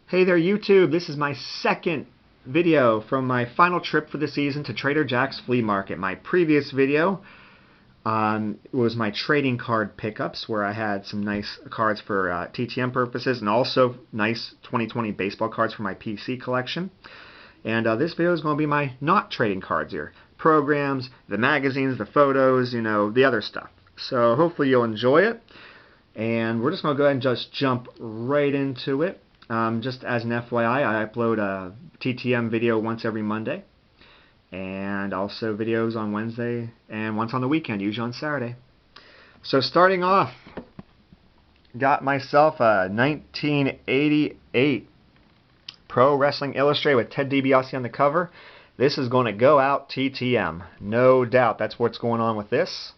Hey there YouTube, this is my second video from my final trip for the season to Trader Jack's Flea Market. My previous video was my trading card pickups where I had some nice cards for TTM purposes and also nice 2020 baseball cards for my PC collection. And this video is going to be my not trading cards here. Programs, the magazines, the photos, you know, the other stuff. So hopefully you'll enjoy it. And we're just going to go ahead and just jump right into it. Just as an FYI, I upload a TTM video once every Monday, and also videos on Wednesday and once on the weekend, usually on Saturday. So starting off, got myself a 1988 Pro Wrestling Illustrated with Ted DiBiase on the cover. This is going to go out TTM, no doubt. That's what's going on with this.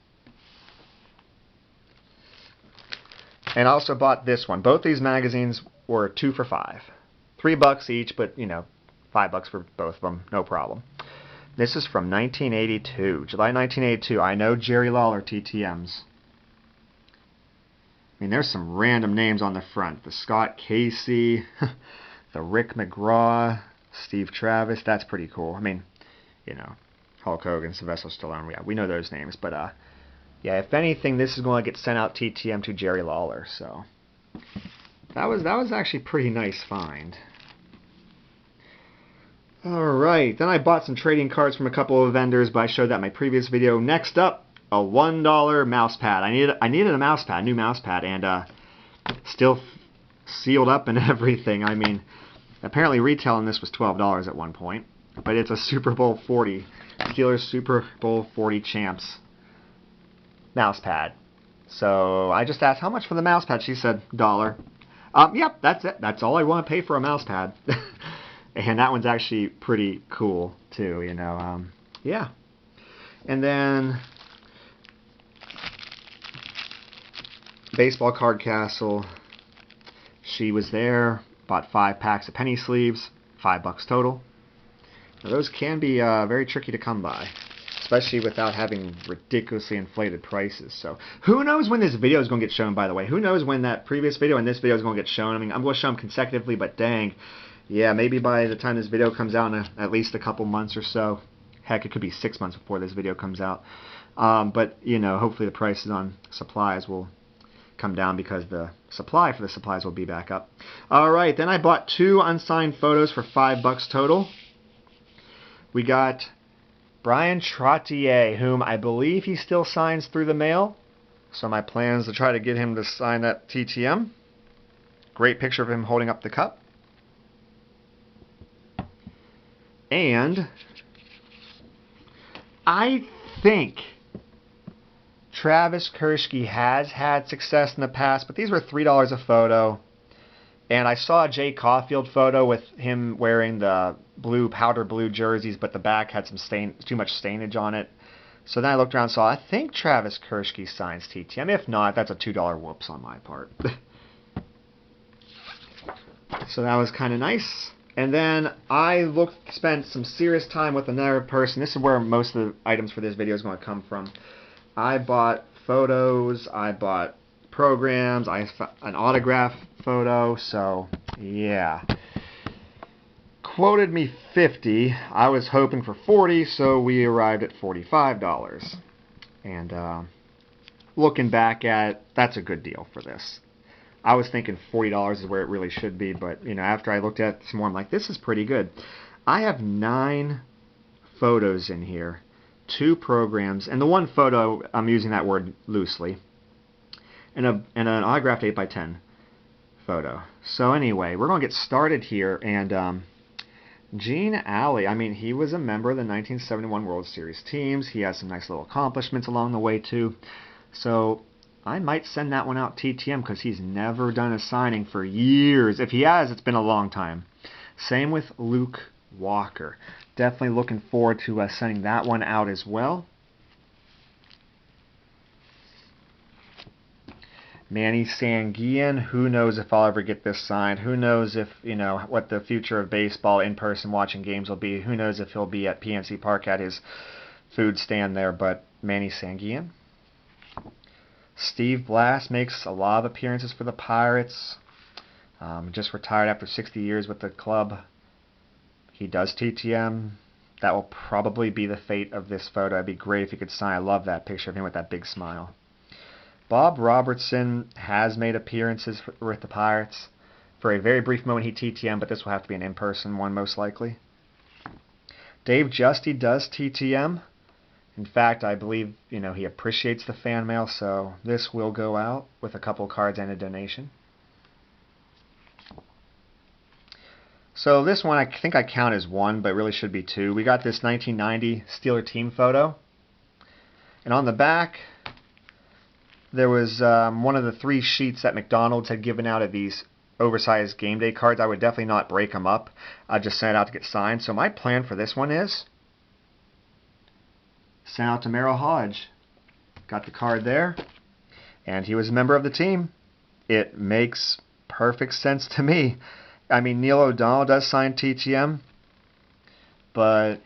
And I also bought this one. Both these magazines were 2 for $5. $3 each, but you know, $5 for both of them, no problem. This is from 1982, July 1982. I know Jerry Lawler TTMs. I mean, there's some random names on the front. The Scott Casey, the Rick McGraw, Steve Travis. That's pretty cool. I mean, you know, Hulk Hogan, Sylvester Stallone. Yeah, we know those names, but yeah, if anything, this is going to get sent out TTM to Jerry Lawler. So that was actually a pretty nice find. Alright, then I bought some trading cards from a couple of vendors, but I showed that in my previous video. Next up, a $1 mouse pad. I needed a mouse pad, new mouse pad, and still sealed up and everything. I mean, apparently retailing this was $12 at one point, but it's a Super Bowl 40, Steelers Super Bowl 40 champs mouse pad. So I just asked how much for the mouse pad. She said $1. Yep, that's it. That's all I want to pay for a mouse pad. And that one's actually pretty cool too, you know. Yeah. And then Baseball Card Castle. She was there. Bought 5 packs of penny sleeves. $5 total. Now, those can be very tricky to come by, especially without having ridiculously inflated prices. So who knows when this video is going to get shown, by the way. Who knows when that previous video and this video is going to get shown. I mean, I'm going to show them consecutively, but dang. Yeah, maybe by the time this video comes out in at least a couple months or so. Heck, it could be 6 months before this video comes out. But, you know, hopefully the prices on supplies will come down because the supply for the supplies will be back up. Alright, then I bought 2 unsigned photos for $5 total. We got Brian Trottier, whom I believe he still signs through the mail. So my plan is to try to get him to sign that TTM. Great picture of him holding up the cup. And I think Travis Kirschke has had success in the past, but these were $3 a photo. And I saw a Jay Caulfield photo with him wearing the powder blue jerseys, but the back had some too much stainage on it. So then I looked around and saw, I think Travis Kirschke signs TTM. If not, that's a $2 whoops on my part. So that was kind of nice. And then I spent some serious time with another person. This is where most of the items for this video is going to come from. I bought photos, I bought programs, an autograph photo, so yeah. Quoted me 50. I was hoping for 40, so we arrived at $45. And looking back at, that's a good deal for this. I was thinking $40 is where it really should be, but you know, after I looked at it some more, I'm like, this is pretty good. I have 9 photos in here, 2 programs, and the one photo, I'm using that word loosely, and an autographed 8x10 photo. So anyway, we're going to get started here, and Gene Alley, I mean, he was a member of the 1971 World Series teams. He has some nice little accomplishments along the way too. So I might send that one out TTM because he's never done a signing for years. If he has, it's been a long time. Same with Luke Walker. Definitely looking forward to sending that one out as well. Manny Sanguillen, who knows if I'll ever get this signed. Who knows if, you know, what the future of baseball in-person watching games will be. Who knows if he'll be at PNC Park at his food stand there, but Manny Sanguillen. Steve Blass makes a lot of appearances for the Pirates. Just retired after 60 years with the club. He does TTM. That will probably be the fate of this photo. It'd be great if he could sign. I love that picture of him with that big smile. Bob Robertson has made appearances with the Pirates. For a very brief moment he TTM, but this will have to be an in-person one most likely. Dave Justy does TTM. In fact, I believe he appreciates the fan mail, so this will go out with a couple cards and a donation. So this one I think I count as one, but really should be two. We got this 1990 Steeler team photo. And on the back, there was one of the 3 sheets that McDonald's had given out of these oversized game day cards. I would definitely not break them up. I'd just send it out to get signed. So my plan for this one is send out to Merrill Hodge. Got the card there. And he was a member of the team. It makes perfect sense to me. I mean, Neil O'Donnell does sign TTM, but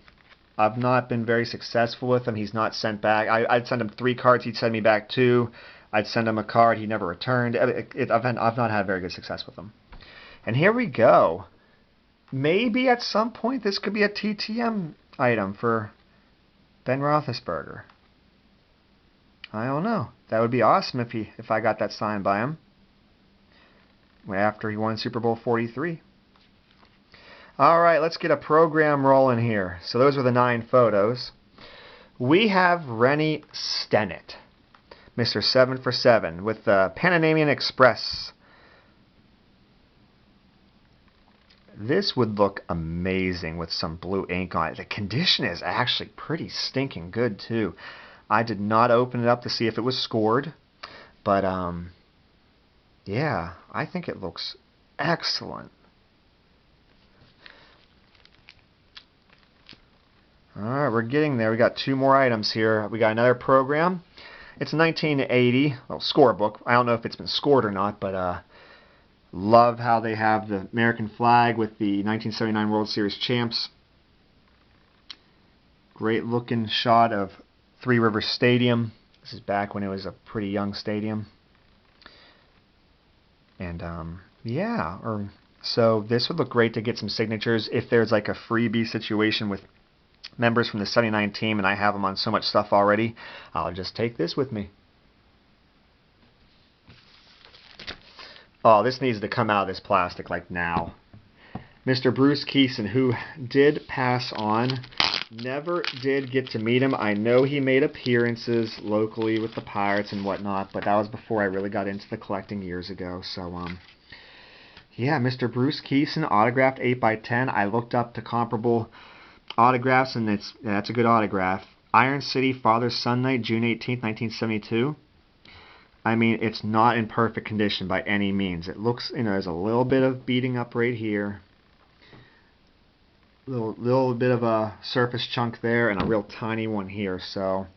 I've not been very successful with him. He's not sent back. I'd send him 3 cards. He'd send me back 2. I'd send him a card. He never returned. I've not had very good success with him. And here we go. Maybe at some point this could be a TTM item for Ben Roethlisberger. I don't know. That would be awesome if I got that signed by him after he won Super Bowl 43. Alright, let's get a program rolling here. So those were the 9 photos. We have Rennie Stennett, Mr. 7 for 7, with the Panamanian Express. This would look amazing with some blue ink on it. The condition is actually pretty stinking good, too. I did not open it up to see if it was scored, but yeah, I think it looks excellent. Alright, we're getting there. We got 2 more items here. We got another program. It's 1980, well, scorebook. I don't know if it's been scored or not, but love how they have the American flag with the 1979 World Series champs. Great looking shot of Three Rivers Stadium. This is back when it was a pretty young stadium. And yeah, so this would look great to get some signatures if there's like a freebie situation with members from the 79 team and I have them on so much stuff already. I'll just take this with me. Oh, this needs to come out of this plastic like now. Mr. Bruce Keeson, who did pass on, never did get to meet him. I know he made appearances locally with the Pirates and whatnot, but that was before I really got into the collecting years ago. So, yeah, Mr. Bruce Keeson, autographed 8x10. I looked up the comparable autographs, and that's a good autograph. Iron City Father-Son Night, June 18th, 1972. I mean, it's not in perfect condition by any means. It looks, there's a little bit of beating up right here. Little bit of a surface chunk there and a real tiny one here. So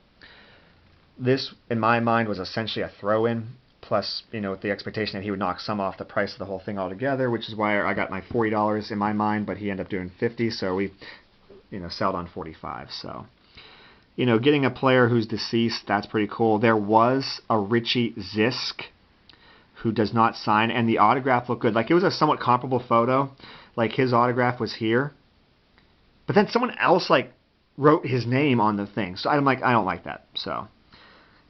this, in my mind, was essentially a throw-in. Plus, with the expectation that he would knock some off the price of the whole thing altogether, which is why I got my $40 in my mind, but he ended up doing $50, so we, sold on $45. So, getting a player who's deceased, that's pretty cool. There was a Richie Zisk who does not sign, and the autograph looked good. Like, it was a somewhat comparable photo. Like, his autograph was here. But then someone else, wrote his name on the thing. So I'm like, I don't like that. So,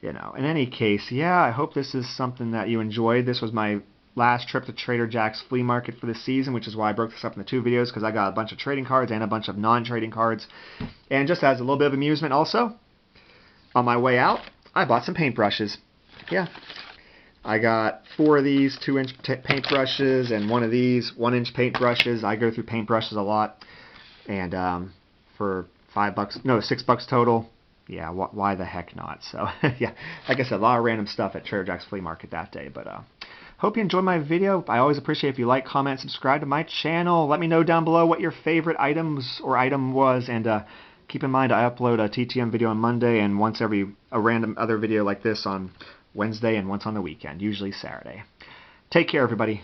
in any case, yeah, I hope this is something that you enjoyed. This was my last trip to Trader Jack's flea market for the season, which is why I broke this up into 2 videos, because I got a bunch of trading cards and a bunch of non-trading cards. And just as a little bit of amusement also, on my way out, I bought some paintbrushes. Yeah. I got 4 of these 2-inch paintbrushes and 1 of these 1-inch paintbrushes. I go through paintbrushes a lot. And for $6 total, yeah, why the heck not? So, yeah, like I said, a lot of random stuff at Trader Jack's Flea Market that day. But hope you enjoyed my video. I always appreciate if you like, comment, subscribe to my channel. Let me know down below what your favorite items or item was. And keep in mind, I upload a TTM video on Monday and a random other video like this on Wednesday and once on the weekend, usually Saturday. Take care, everybody.